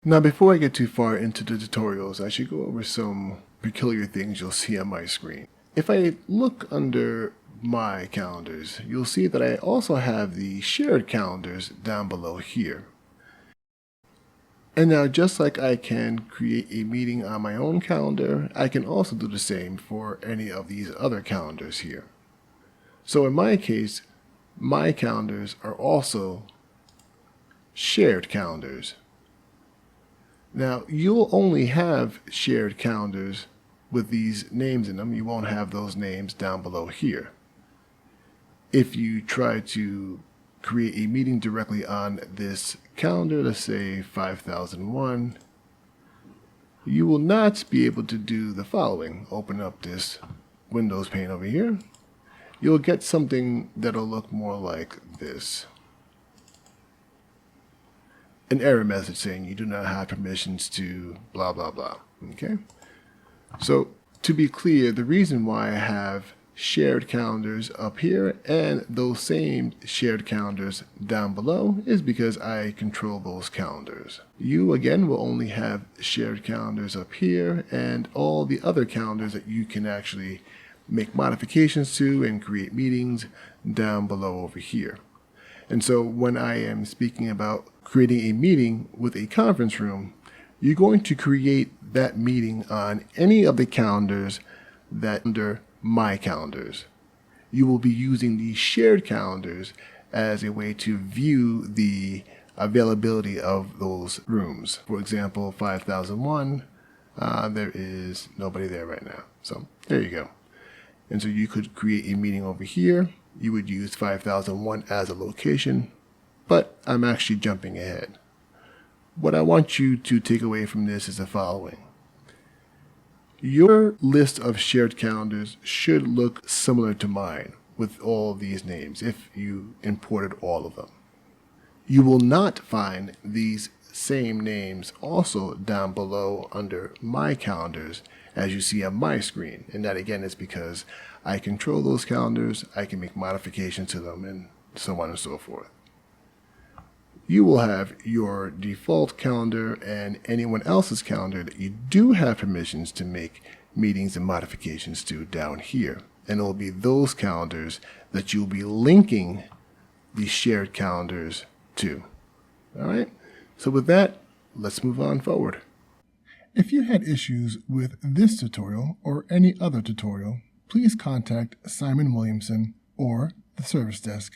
Now, before I get too far into the tutorials, I should go over some peculiar things you'll see on my screen. If I look under my calendars, you'll see that I also have the shared calendars down below here. And now, just like I can create a meeting on my own calendar, I can also do the same for any of these other calendars here. So in my case, my calendars are also shared calendars. Now, you'll only have shared calendars with these names in them. You won't have those names down below here. If you try to create a meeting directly on this calendar, let's say 5001, you will not be able to do the following. Open up this Windows pane over here. You'll get something that'll look more like this. An error message saying you do not have permissions to blah, blah, blah. Okay? So, to be clear, the reason why I have shared calendars up here and those same shared calendars down below is because I control those calendars. You, again, will only have shared calendars up here and all the other calendars that you can actually make modifications to and create meetings down below over here. And so when I am speaking about creating a meeting with a conference room, you're going to create that meeting on any of the calendars that under my calendars. You will be using these shared calendars as a way to view the availability of those rooms. For example, 5001, there is nobody there right now. So there you go. And so you could create a meeting over here. You would use 5001 as a location, but I'm actually jumping ahead. What I want you to take away from this is the following. Your list of shared calendars should look similar to mine with all of these names if you imported all of them. You will not find these same names also down below under my calendars as you see on my screen. And that again is because I control those calendars, I can make modifications to them, and so on and so forth. You will have your default calendar and anyone else's calendar that you do have permissions to make meetings and modifications to down here. And it will be those calendars that you'll be linking these shared calendars to. All right? So with that, let's move on forward. If you had issues with this tutorial or any other tutorial, please contact Simon Williamson or the service desk.